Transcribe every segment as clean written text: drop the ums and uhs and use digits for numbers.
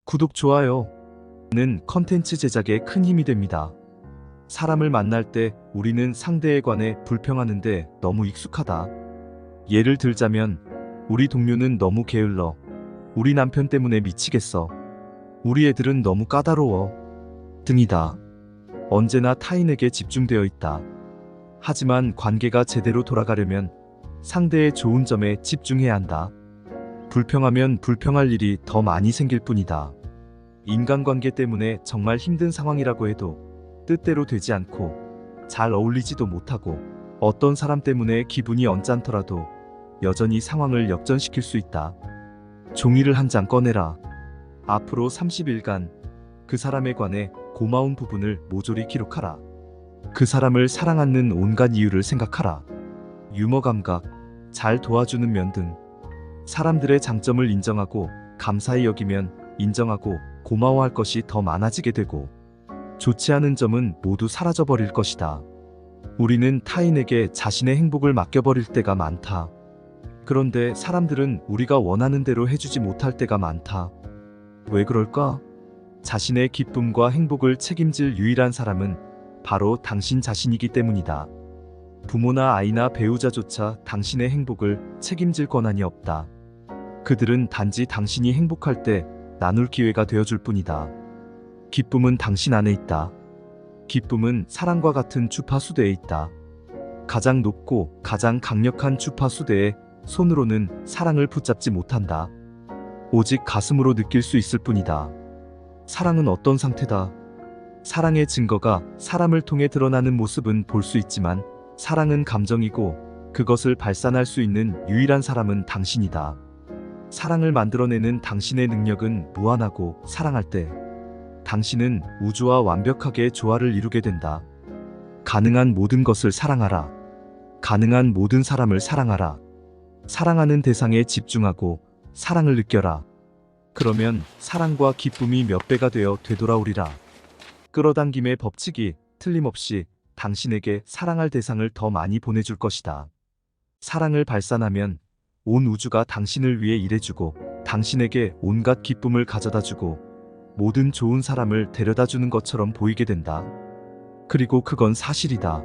구독, 좋아요는 컨텐츠 제작에 큰 힘이 됩니다. 사람을 만날 때 우리는 상대에 관해 불평하는데 너무 익숙하다. 예를 들자면, 우리 동료는 너무 게을러. 우리 남편 때문에 미치겠어. 우리 애들은 너무 까다로워. 등이다. 언제나 타인에게 집중되어 있다. 하지만 관계가 제대로 돌아가려면 상대의 좋은 점에 집중해야 한다. 불평하면 불평할 일이 더 많이 생길 뿐이다. 인간관계 때문에 정말 힘든 상황이라고 해도 뜻대로 되지 않고 잘 어울리지도 못하고 어떤 사람 때문에 기분이 언짢더라도 여전히 상황을 역전시킬 수 있다. 종이를 한 장 꺼내라. 앞으로 30일간 그 사람에 관해 고마운 부분을 모조리 기록하라. 그 사람을 사랑하는 온갖 이유를 생각하라. 유머 감각, 잘 도와주는 면 등 사람들의 장점을 인정하고 감사히 여기면 인정하고 고마워할 것이 더 많아지게 되고, 좋지 않은 점은 모두 사라져버릴 것이다. 우리는 타인에게 자신의 행복을 맡겨버릴 때가 많다. 그런데 사람들은 우리가 원하는 대로 해주지 못할 때가 많다. 왜 그럴까? 자신의 기쁨과 행복을 책임질 유일한 사람은 바로 당신 자신이기 때문이다. 부모나 아이나 배우자조차 당신의 행복을 책임질 권한이 없다. 그들은 단지 당신이 행복할 때 나눌 기회가 되어줄 뿐이다. 기쁨은 당신 안에 있다. 기쁨은 사랑과 같은 주파수대에 있다. 가장 높고 가장 강력한 주파수대에 손으로는 사랑을 붙잡지 못한다. 오직 가슴으로 느낄 수 있을 뿐이다. 사랑은 어떤 상태다. 사랑의 증거가 사람을 통해 드러나는 모습은 볼 수 있지만, 사랑은 감정이고 그것을 발산할 수 있는 유일한 사람은 당신이다. 사랑을 만들어내는 당신의 능력은 무한하고, 사랑할 때 당신은 우주와 완벽하게 조화를 이루게 된다. 가능한 모든 것을 사랑하라. 가능한 모든 사람을 사랑하라. 사랑하는 대상에 집중하고 사랑을 느껴라. 그러면 사랑과 기쁨이 몇 배가 되어 되돌아오리라. 끌어당김의 법칙이 틀림없이 당신에게 사랑할 대상을 더 많이 보내줄 것이다. 사랑을 발산하면 온 우주가 당신을 위해 일해주고 당신에게 온갖 기쁨을 가져다주고 모든 좋은 사람을 데려다주는 것처럼 보이게 된다. 그리고 그건 사실이다.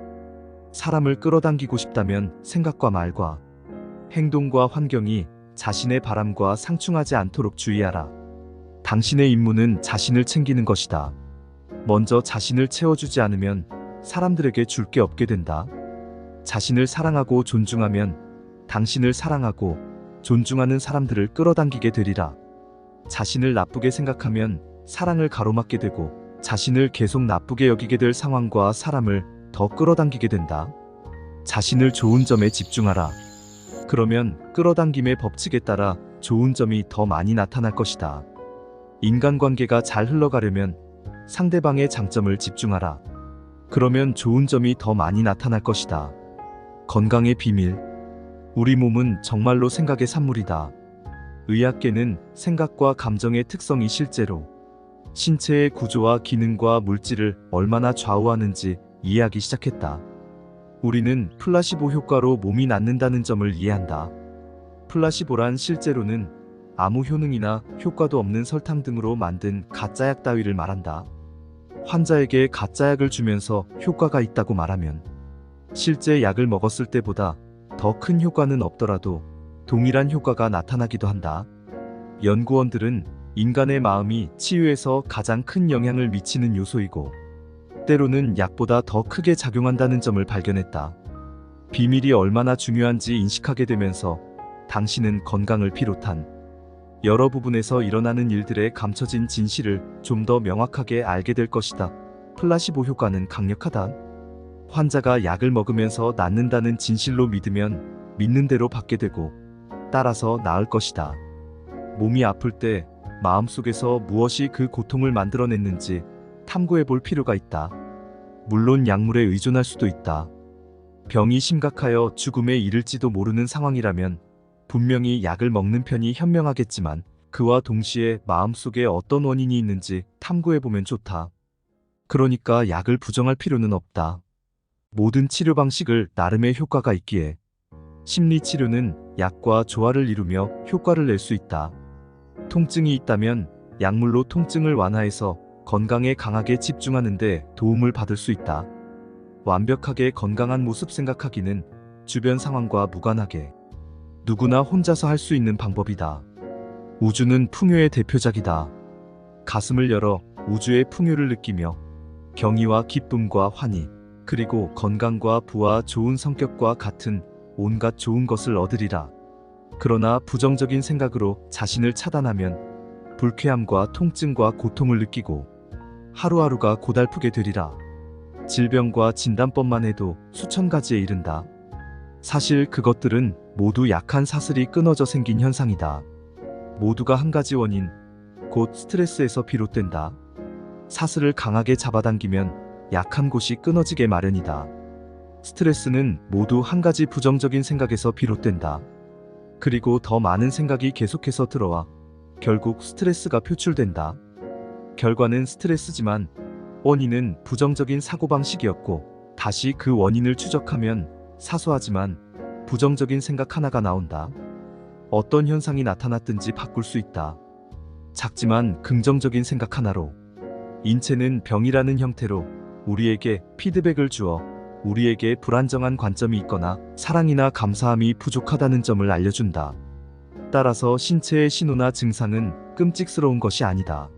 사람을 끌어당기고 싶다면 생각과 말과 행동과 환경이 자신의 바람과 상충하지 않도록 주의하라. 당신의 임무는 자신을 챙기는 것이다. 먼저 자신을 채워주지 않으면 사람들에게 줄 게 없게 된다. 자신을 사랑하고 존중하면 당신을 사랑하고 존중하는 사람들을 끌어당기게 되리라. 자신을 나쁘게 생각하면 사랑을 가로막게 되고, 자신을 계속 나쁘게 여기게 될 상황과 사람을 더 끌어당기게 된다. 자신을 좋은 점에 집중하라. 그러면 끌어당김의 법칙에 따라 좋은 점이 더 많이 나타날 것이다. 인간관계가 잘 흘러가려면 상대방의 장점을 집중하라. 그러면 좋은 점이 더 많이 나타날 것이다. 건강의 비밀. 우리 몸은 정말로 생각의 산물이다. 의학계는 생각과 감정의 특성이 실제로 신체의 구조와 기능과 물질을 얼마나 좌우하는지 이해하기 시작했다. 우리는 플라시보 효과로 몸이 낫는다는 점을 이해한다. 플라시보란 실제로는 아무 효능이나 효과도 없는 설탕 등으로 만든 가짜약 따위를 말한다. 환자에게 가짜약을 주면서 효과가 있다고 말하면 실제 약을 먹었을 때보다 더 큰 효과는 없더라도 동일한 효과가 나타나기도 한다. 연구원들은 인간의 마음이 치유에서 가장 큰 영향을 미치는 요소이고, 때로는 약보다 더 크게 작용한다는 점을 발견했다. 비밀이 얼마나 중요한지 인식하게 되면서 당신은 건강을 비롯한 여러 부분에서 일어나는 일들의 감춰진 진실을 좀 더 명확하게 알게 될 것이다. 플라시보 효과는 강력하다. 환자가 약을 먹으면서 낫는다는 진실로 믿으면 믿는 대로 받게 되고 따라서 나을 것이다. 몸이 아플 때 마음속에서 무엇이 그 고통을 만들어냈는지 탐구해 볼 필요가 있다. 물론 약물에 의존할 수도 있다. 병이 심각하여 죽음에 이를지도 모르는 상황이라면 분명히 약을 먹는 편이 현명하겠지만, 그와 동시에 마음속에 어떤 원인이 있는지 탐구해 보면 좋다. 그러니까 약을 부정할 필요는 없다. 모든 치료 방식을 나름의 효과가 있기에 심리치료는 약과 조화를 이루며 효과를 낼 수 있다. 통증이 있다면 약물로 통증을 완화해서 건강에 강하게 집중하는데 도움을 받을 수 있다. 완벽하게 건강한 모습 생각하기는 주변 상황과 무관하게 누구나 혼자서 할 수 있는 방법이다. 우주는 풍요의 대표작이다. 가슴을 열어 우주의 풍요를 느끼며 경의와 기쁨과 환희, 그리고 건강과 부와 좋은 성격과 같은 온갖 좋은 것을 얻으리라. 그러나 부정적인 생각으로 자신을 차단하면 불쾌함과 통증과 고통을 느끼고 하루하루가 고달프게 되리라. 질병과 진단법만 해도 수천 가지에 이른다. 사실 그것들은 모두 약한 사슬이 끊어져 생긴 현상이다. 모두가 한 가지 원인, 곧 스트레스에서 비롯된다. 사슬을 강하게 잡아당기면 약한 곳이 끊어지게 마련이다. 스트레스는 모두 한 가지 부정적인 생각에서 비롯된다. 그리고 더 많은 생각이 계속해서 들어와 결국 스트레스가 표출된다. 결과는 스트레스지만 원인은 부정적인 사고방식이었고, 다시 그 원인을 추적하면 사소하지만 부정적인 생각 하나가 나온다. 어떤 현상이 나타났든지 바꿀 수 있다. 작지만 긍정적인 생각 하나로. 인체는 병이라는 형태로 우리에게 피드백을 주어 우리에게 불안정한 관점이 있거나 사랑이나 감사함이 부족하다는 점을 알려준다. 따라서 신체의 신호나 증상은 끔찍스러운 것이 아니다.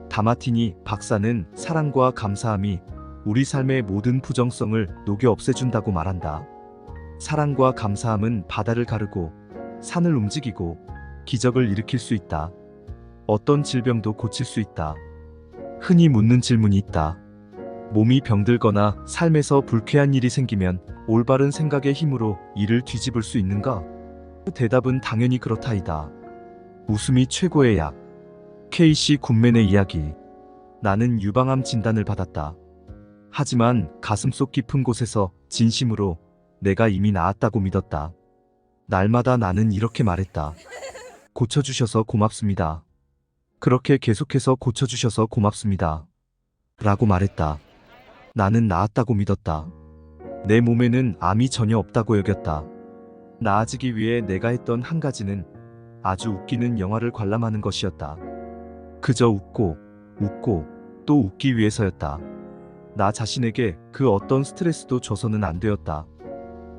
다마티니 박사는 사랑과 감사함이 우리 삶의 모든 부정성을 녹여 없애준다고 말한다. 사랑과 감사함은 바다를 가르고 산을 움직이고 기적을 일으킬 수 있다. 어떤 질병도 고칠 수 있다. 흔히 묻는 질문이 있다. 몸이 병들거나 삶에서 불쾌한 일이 생기면 올바른 생각의 힘으로 이를 뒤집을 수 있는가? 대답은 당연히 그렇다이다. 웃음이 최고의 약. K씨 굿맨의 이야기. 나는 유방암 진단을 받았다. 하지만 가슴속 깊은 곳에서 진심으로 내가 이미 나았다고 믿었다. 날마다 나는 이렇게 말했다. 고쳐주셔서 고맙습니다. 그렇게 계속해서 고쳐주셔서 고맙습니다. 라고 말했다. 나는 나았다고 믿었다. 내 몸에는 암이 전혀 없다고 여겼다. 나아지기 위해 내가 했던 한 가지는 아주 웃기는 영화를 관람하는 것이었다. 그저 웃고 또 웃기 위해서였다. 나 자신에게 그 어떤 스트레스도 줘서는 안 되었다.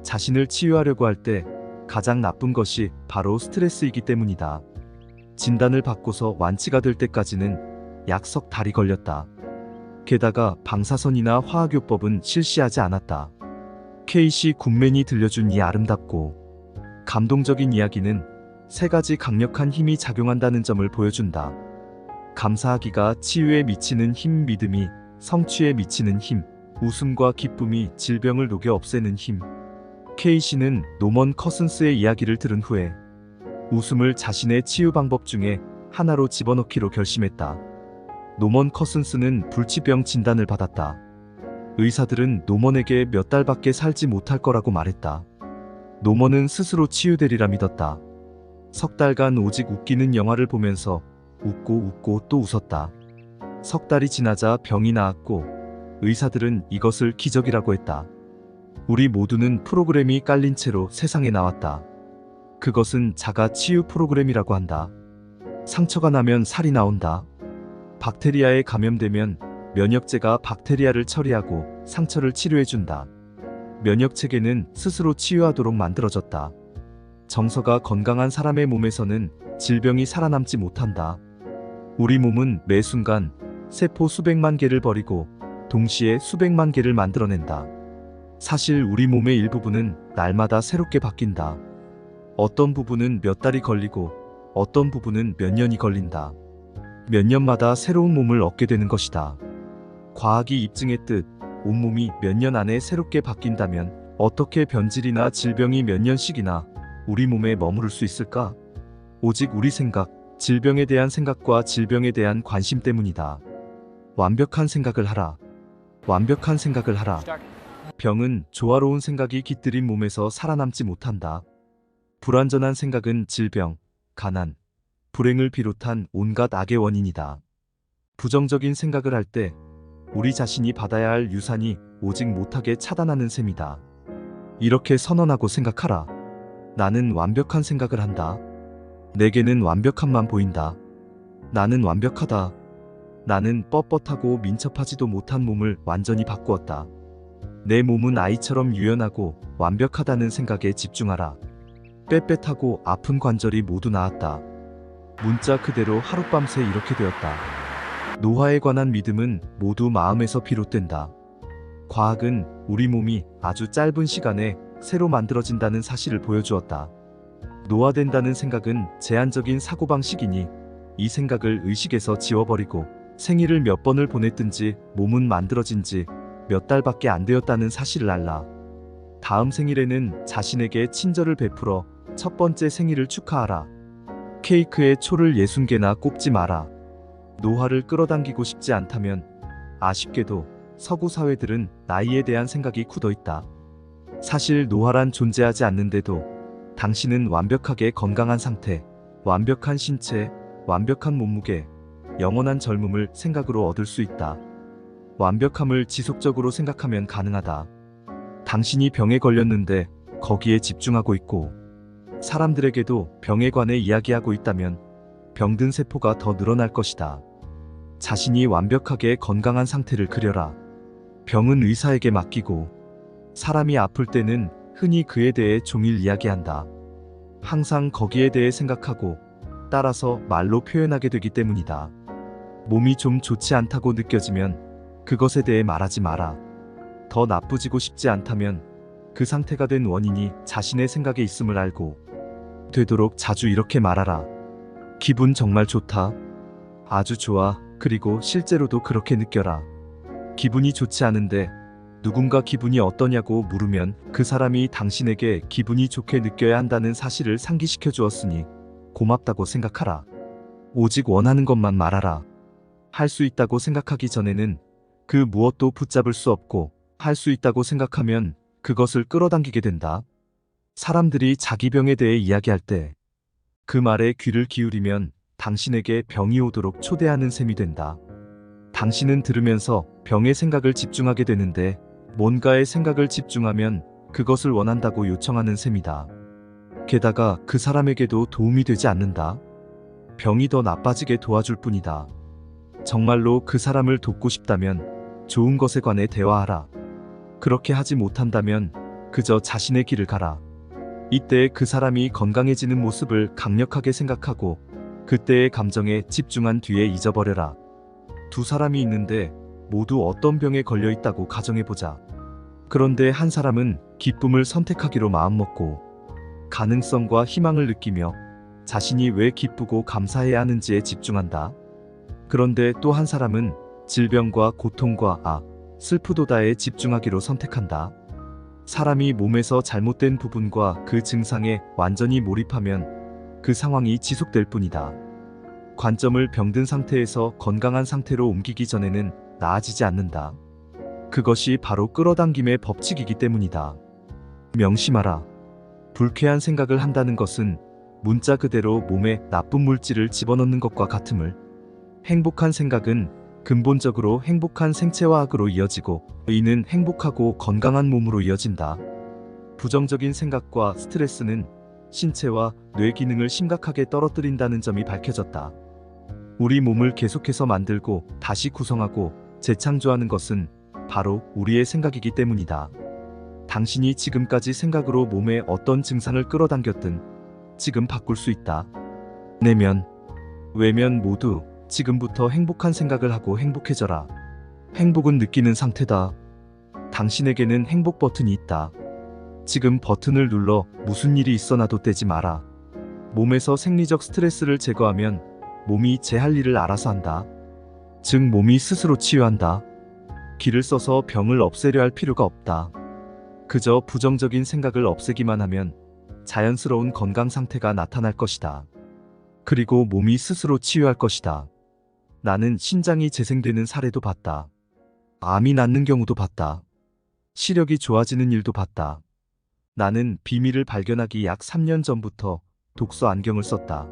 자신을 치유하려고 할 때 가장 나쁜 것이 바로 스트레스이기 때문이다. 진단을 받고서 완치가 될 때까지는 약 석 달이 걸렸다. 게다가 방사선이나 화학요법은 실시하지 않았다. K씨 굿맨이 들려준 이 아름답고 감동적인 이야기는 세 가지 강력한 힘이 작용한다는 점을 보여준다. 감사하기가 치유에 미치는 힘, 믿음이 성취에 미치는 힘, 웃음과 기쁨이 질병을 녹여 없애는 힘. K씨는 노먼 커슨스의 이야기를 들은 후에 웃음을 자신의 치유 방법 중에 하나로 집어넣기로 결심했다. 노먼 커슨스는 불치병 진단을 받았다. 의사들은 노먼에게 몇 달밖에 살지 못할 거라고 말했다. 노먼은 스스로 치유되리라 믿었다. 석 달간 오직 웃기는 영화를 보면서 웃고 또 웃었다. 석 달이 지나자 병이 나았고 의사들은 이것을 기적이라고 했다. 우리 모두는 프로그램이 깔린 채로 세상에 나왔다. 그것은 자가 치유 프로그램이라고 한다. 상처가 나면 살이 나온다. 박테리아에 감염되면 면역제가 박테리아를 처리하고 상처를 치료해준다. 면역체계는 스스로 치유하도록 만들어졌다. 정서가 건강한 사람의 몸에서는 질병이 살아남지 못한다. 우리 몸은 매 순간 세포 수백만 개를 버리고 동시에 수백만 개를 만들어낸다. 사실 우리 몸의 일부분은 날마다 새롭게 바뀐다. 어떤 부분은 몇 달이 걸리고 어떤 부분은 몇 년이 걸린다. 몇 년마다 새로운 몸을 얻게 되는 것이다. 과학이 입증했듯 온몸이 몇 년 안에 새롭게 바뀐다면 어떻게 변질이나 질병이 몇 년씩이나 우리 몸에 머무를 수 있을까? 오직 우리 생각, 질병에 대한 생각과 질병에 대한 관심 때문이다. 완벽한 생각을 하라. 완벽한 생각을 하라. 병은 조화로운 생각이 깃들인 몸에서 살아남지 못한다. 불완전한 생각은 질병, 가난, 불행을 비롯한 온갖 악의 원인이다. 부정적인 생각을 할 때 우리 자신이 받아야 할 유산이 오직 못하게 차단하는 셈이다. 이렇게 선언하고 생각하라. 나는 완벽한 생각을 한다. 내게는 완벽함만 보인다. 나는 완벽하다. 나는 뻣뻣하고 민첩하지도 못한 몸을 완전히 바꾸었다. 내 몸은 아이처럼 유연하고 완벽하다는 생각에 집중하라. 뻣뻣하고 아픈 관절이 모두 나았다. 문자 그대로 하룻밤새 이렇게 되었다. 노화에 관한 믿음은 모두 마음에서 비롯된다. 과학은 우리 몸이 아주 짧은 시간에 새로 만들어진다는 사실을 보여주었다. 노화된다는 생각은 제한적인 사고방식이니 이 생각을 의식에서 지워버리고 생일을 몇 번을 보냈든지 몸은 만들어진 지 몇 달밖에 안 되었다는 사실을 알라. 다음 생일에는 자신에게 친절을 베풀어 첫 번째 생일을 축하하라. 케이크에 초를 60개나 꼽지 마라. 노화를 끌어당기고 싶지 않다면 아쉽게도 서구 사회들은 나이에 대한 생각이 굳어 있다. 사실 노화란 존재하지 않는데도 당신은 완벽하게 건강한 상태, 완벽한 신체, 완벽한 몸무게, 영원한 젊음을 생각으로 얻을 수 있다. 완벽함을 지속적으로 생각하면 가능하다. 당신이 병에 걸렸는데 거기에 집중하고 있고 사람들에게도 병에 관해 이야기하고 있다면 병든 세포가 더 늘어날 것이다. 자신이 완벽하게 건강한 상태를 그려라. 병은 의사에게 맡기고 사람이 아플 때는 흔히 그에 대해 종일 이야기한다. 항상 거기에 대해 생각하고 따라서 말로 표현하게 되기 때문이다. 몸이 좀 좋지 않다고 느껴지면 그것에 대해 말하지 마라. 더 나쁘지고 싶지 않다면 그 상태가 된 원인이 자신의 생각에 있음을 알고 되도록 자주 이렇게 말하라. 기분 정말 좋다. 아주 좋아. 그리고 실제로도 그렇게 느껴라. 기분이 좋지 않은데 누군가 기분이 어떠냐고 물으면 그 사람이 당신에게 기분이 좋게 느껴야 한다는 사실을 상기시켜 주었으니 고맙다고 생각하라. 오직 원하는 것만 말하라. 할 수 있다고 생각하기 전에는 그 무엇도 붙잡을 수 없고 할 수 있다고 생각하면 그것을 끌어당기게 된다. 사람들이 자기 병에 대해 이야기할 때 그 말에 귀를 기울이면 당신에게 병이 오도록 초대하는 셈이 된다. 당신은 들으면서 병의 생각을 집중하게 되는데 뭔가의 생각을 집중하면 그것을 원한다고 요청하는 셈이다. 게다가 그 사람에게도 도움이 되지 않는다. 병이 더 나빠지게 도와줄 뿐이다. 정말로 그 사람을 돕고 싶다면 좋은 것에 관해 대화하라. 그렇게 하지 못한다면 그저 자신의 길을 가라. 이때 그 사람이 건강해지는 모습을 강력하게 생각하고 그때의 감정에 집중한 뒤에 잊어버려라. 두 사람이 있는데 모두 어떤 병에 걸려 있다고 가정해보자. 그런데 한 사람은 기쁨을 선택하기로 마음먹고 가능성과 희망을 느끼며 자신이 왜 기쁘고 감사해야 하는지에 집중한다. 그런데 또 한 사람은 질병과 고통과 슬프도다에 집중하기로 선택한다. 사람이 몸에서 잘못된 부분과 그 증상에 완전히 몰입하면 그 상황이 지속될 뿐이다. 관점을 병든 상태에서 건강한 상태로 옮기기 전에는 나아지지 않는다. 그것이 바로 끌어당김의 법칙이기 때문이다. 명심하라. 불쾌한 생각을 한다는 것은 문자 그대로 몸에 나쁜 물질을 집어넣는 것과 같음을. 행복한 생각은 근본적으로 행복한 생체화학으로 이어지고 이는 행복하고 건강한 몸으로 이어진다. 부정적인 생각과 스트레스는 신체와 뇌 기능을 심각하게 떨어뜨린다는 점이 밝혀졌다. 우리 몸을 계속해서 만들고 다시 구성하고 재창조하는 것은 바로 우리의 생각이기 때문이다. 당신이 지금까지 생각으로 몸에 어떤 증상을 끌어당겼든 지금 바꿀 수 있다. 내면, 외면 모두 지금부터 행복한 생각을 하고 행복해져라. 행복은 느끼는 상태다. 당신에게는 행복 버튼이 있다. 지금 버튼을 눌러 무슨 일이 있어나도 떼지 마라. 몸에서 생리적 스트레스를 제거하면 몸이 제 할 일을 알아서 한다. 즉 몸이 스스로 치유한다. 기를 써서 병을 없애려 할 필요가 없다. 그저 부정적인 생각을 없애기만 하면 자연스러운 건강 상태가 나타날 것이다. 그리고 몸이 스스로 치유할 것이다. 나는 신장이 재생되는 사례도 봤다. 암이 낫는 경우도 봤다. 시력이 좋아지는 일도 봤다. 나는 비밀을 발견하기 약 3년 전부터 독서 안경을 썼다.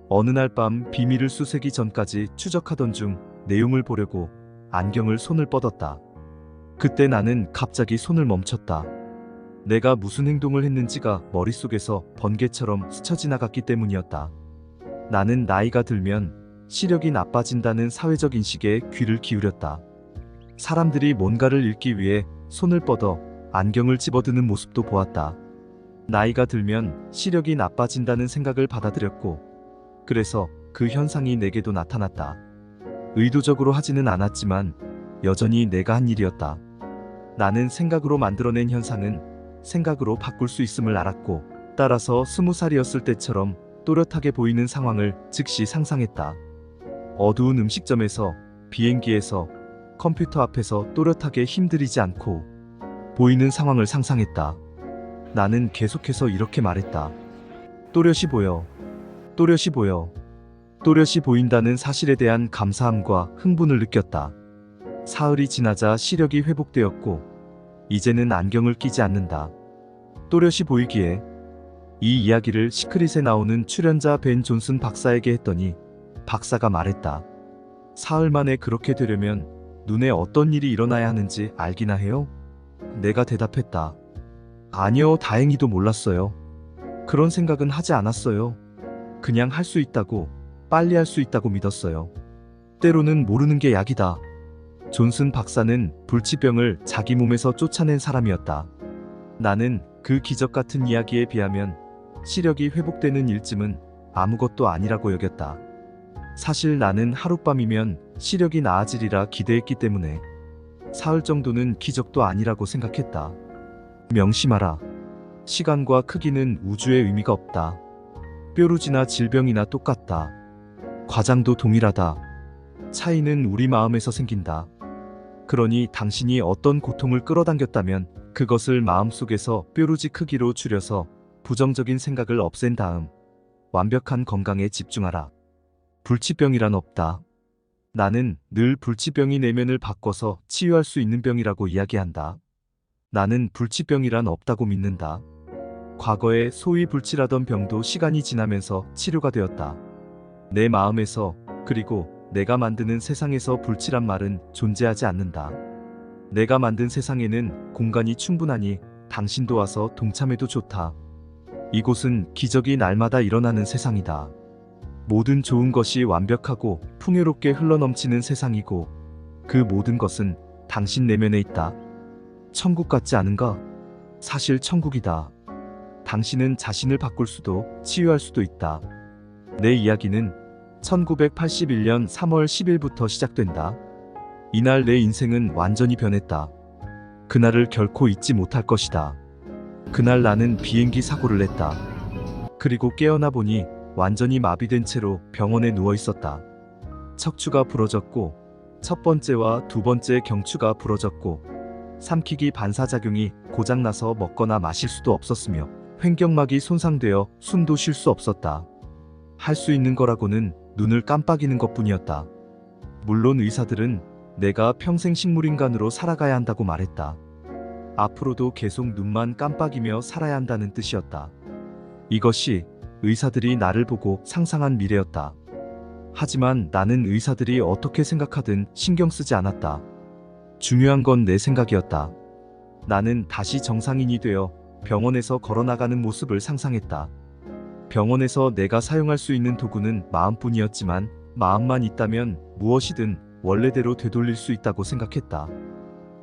어느 날 밤 비밀을 수세기 전까지 추적하던 중 내용을 보려고 안경을 손을 뻗었다. 그때 나는 갑자기 손을 멈췄다. 내가 무슨 행동을 했는지가 머릿속에서 번개처럼 스쳐 지나갔기 때문이었다. 나는 나이가 들면 시력이 나빠진다는 사회적 인식에 귀를 기울였다. 사람들이 뭔가를 읽기 위해 손을 뻗어 안경을 집어드는 모습도 보았다. 나이가 들면 시력이 나빠진다는 생각을 받아들였고, 그래서 그 현상이 내게도 나타났다. 의도적으로 하지는 않았지만 여전히 내가 한 일이었다. 나는 생각으로 만들어낸 현상은 생각으로 바꿀 수 있음을 알았고, 따라서 20살이었을 때처럼 또렷하게 보이는 상황을 즉시 상상했다. 어두운 음식점에서, 비행기에서, 컴퓨터 앞에서 또렷하게 힘들이지 않고 보이는 상황을 상상했다. 나는 계속해서 이렇게 말했다. 또렷이 보여. 또렷이 보여. 또렷이 보인다는 사실에 대한 감사함과 흥분을 느꼈다. 사흘이 지나자 시력이 회복되었고, 이제는 안경을 끼지 않는다. 또렷이 보이기에. 이 이야기를 시크릿에 나오는 출연자 벤 존슨 박사에게 했더니 박사가 말했다. 사흘 만에 그렇게 되려면 눈에 어떤 일이 일어나야 하는지 알기나 해요? 내가 대답했다. 아니요, 다행히도 몰랐어요. 그런 생각은 하지 않았어요. 그냥 할 수 있다고, 빨리 할 수 있다고 믿었어요. 때로는 모르는 게 약이다. 존슨 박사는 불치병을 자기 몸에서 쫓아낸 사람이었다. 나는 그 기적 같은 이야기에 비하면 시력이 회복되는 일쯤은 아무것도 아니라고 여겼다. 사실 나는 하룻밤이면 시력이 나아지리라 기대했기 때문에 사흘 정도는 기적도 아니라고 생각했다. 명심하라. 시간과 크기는 우주의 의미가 없다. 뾰루지나 질병이나 똑같다. 과장도 동일하다. 차이는 우리 마음에서 생긴다. 그러니 당신이 어떤 고통을 끌어당겼다면 그것을 마음속에서 뾰루지 크기로 줄여서 부정적인 생각을 없앤 다음 완벽한 건강에 집중하라. 불치병이란 없다. 나는 늘 불치병이 내면을 바꿔서 치유할 수 있는 병이라고 이야기한다. 나는 불치병이란 없다고 믿는다. 과거에 소위 불치라던 병도 시간이 지나면서 치료가 되었다. 내 마음에서, 그리고 내가 만드는 세상에서 불치란 말은 존재하지 않는다. 내가 만든 세상에는 공간이 충분하니 당신도 와서 동참해도 좋다. 이곳은 기적이 날마다 일어나는 세상이다. 모든 좋은 것이 완벽하고 풍요롭게 흘러넘치는 세상이고, 그 모든 것은 당신 내면에 있다. 천국 같지 않은가? 사실 천국이다. 당신은 자신을 바꿀 수도 치유할 수도 있다. 내 이야기는 1981년 3월 10일부터 시작된다. 이날 내 인생은 완전히 변했다. 그날을 결코 잊지 못할 것이다. 그날 나는 비행기 사고를 냈다. 그리고 깨어나 보니 완전히 마비된 채로 병원에 누워 있었다. 척추가 부러졌고, 첫 번째와 두 번째 경추가 부러졌고, 삼키기 반사작용이 고장나서 먹거나 마실 수도 없었으며, 횡격막이 손상되어 숨도 쉴 수 없었다. 할 수 있는 거라고는 눈을 깜빡이는 것뿐이었다. 물론 의사들은 내가 평생 식물인간으로 살아가야 한다고 말했다. 앞으로도 계속 눈만 깜빡이며 살아야 한다는 뜻이었다. 이것이 의사들이 나를 보고 상상한 미래였다. 하지만 나는 의사들이 어떻게 생각하든 신경 쓰지 않았다. 중요한 건 내 생각이었다. 나는 다시 정상인이 되어 병원에서 걸어나가는 모습을 상상했다. 병원에서 내가 사용할 수 있는 도구는 마음뿐이었지만 마음만 있다면 무엇이든 원래대로 되돌릴 수 있다고 생각했다.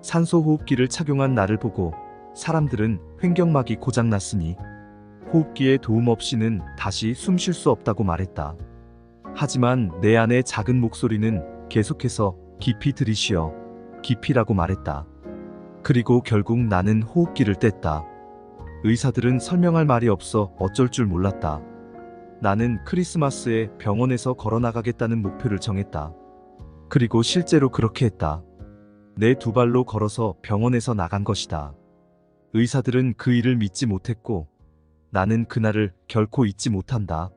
산소호흡기를 착용한 나를 보고 사람들은 횡격막이 고장났으니 호흡기의 도움 없이는 다시 숨 쉴 수 없다고 말했다. 하지만 내 안의 작은 목소리는 계속해서 깊이 들이쉬어, 깊이라고 말했다. 그리고 결국 나는 호흡기를 뗐다. 의사들은 설명할 말이 없어 어쩔 줄 몰랐다. 나는 크리스마스에 병원에서 걸어나가겠다는 목표를 정했다. 그리고 실제로 그렇게 했다. 내 두 발로 걸어서 병원에서 나간 것이다. 의사들은 그 일을 믿지 못했고, 나는 그날을 결코 잊지 못한다.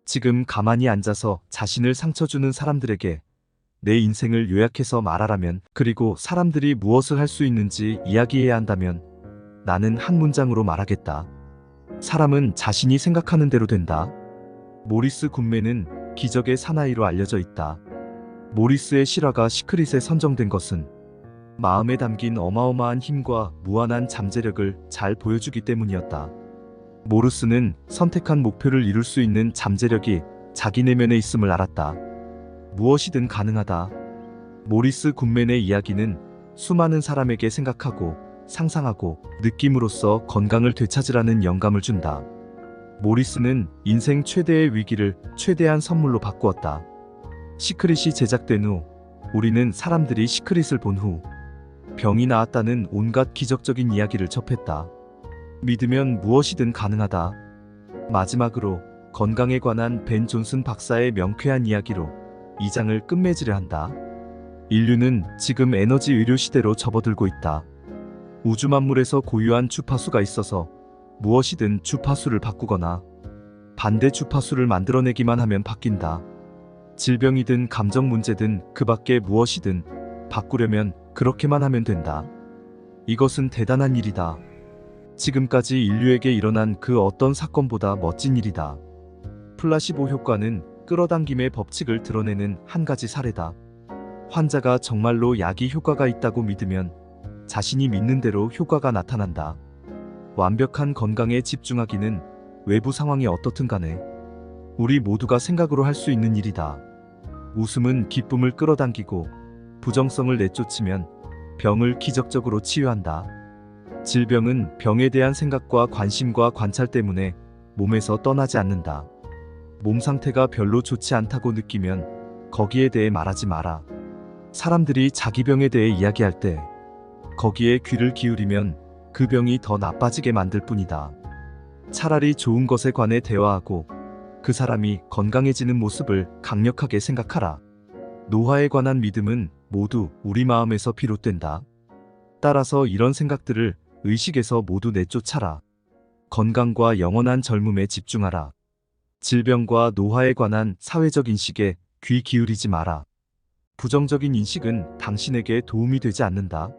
지금 가만히 앉아서 자신을 상처 주는 사람들에게 내 인생을 요약해서 말하라면, 그리고 사람들이 무엇을 할 수 있는지 이야기해야 한다면 나는 한 문장으로 말하겠다. 사람은 자신이 생각하는 대로 된다. 모리스 굿맨은 기적의 사나이로 알려져 있다. 모리스의 실화가 시크릿에 선정된 것은 마음에 담긴 어마어마한 힘과 무한한 잠재력을 잘 보여주기 때문이었다. 모리스는 선택한 목표를 이룰 수 있는 잠재력이 자기 내면에 있음을 알았다. 무엇이든 가능하다. 모리스 굿맨의 이야기는 수많은 사람에게 생각하고 상상하고 느낌으로써 건강을 되찾으라는 영감을 준다. 모리스는 인생 최대의 위기를 최대한 선물로 바꾸었다. 시크릿이 제작된 후 우리는 사람들이 시크릿을 본 후 병이 나았다는 온갖 기적적인 이야기를 접했다. 믿으면 무엇이든 가능하다. 마지막으로 건강에 관한 벤 존슨 박사의 명쾌한 이야기로 이 장을 끝맺으려 한다. 인류는 지금 에너지 의료 시대로 접어들고 있다. 우주 만물에서 고유한 주파수가 있어서 무엇이든 주파수를 바꾸거나 반대 주파수를 만들어내기만 하면 바뀐다. 질병이든 감정 문제든 그 밖에 무엇이든 바꾸려면 그렇게만 하면 된다. 이것은 대단한 일이다. 지금까지 인류에게 일어난 그 어떤 사건보다 멋진 일이다. 플라시보 효과는 끌어당김의 법칙을 드러내는 한 가지 사례다. 환자가 정말로 약이 효과가 있다고 믿으면 자신이 믿는 대로 효과가 나타난다. 완벽한 건강에 집중하기는 외부 상황이 어떻든 간에 우리 모두가 생각으로 할 수 있는 일이다. 웃음은 기쁨을 끌어당기고 부정성을 내쫓으면 병을 기적적으로 치유한다. 질병은 병에 대한 생각과 관심과 관찰 때문에 몸에서 떠나지 않는다. 몸 상태가 별로 좋지 않다고 느끼면 거기에 대해 말하지 마라. 사람들이 자기 병에 대해 이야기할 때 거기에 귀를 기울이면 그 병이 더 나빠지게 만들 뿐이다. 차라리 좋은 것에 관해 대화하고 그 사람이 건강해지는 모습을 강력하게 생각하라. 노화에 관한 믿음은 모두 우리 마음에서 비롯된다. 따라서 이런 생각들을 의식에서 모두 내쫓아라. 건강과 영원한 젊음에 집중하라. 질병과 노화에 관한 사회적 인식에 귀 기울이지 마라. 부정적인 인식은 당신에게 도움이 되지 않는다.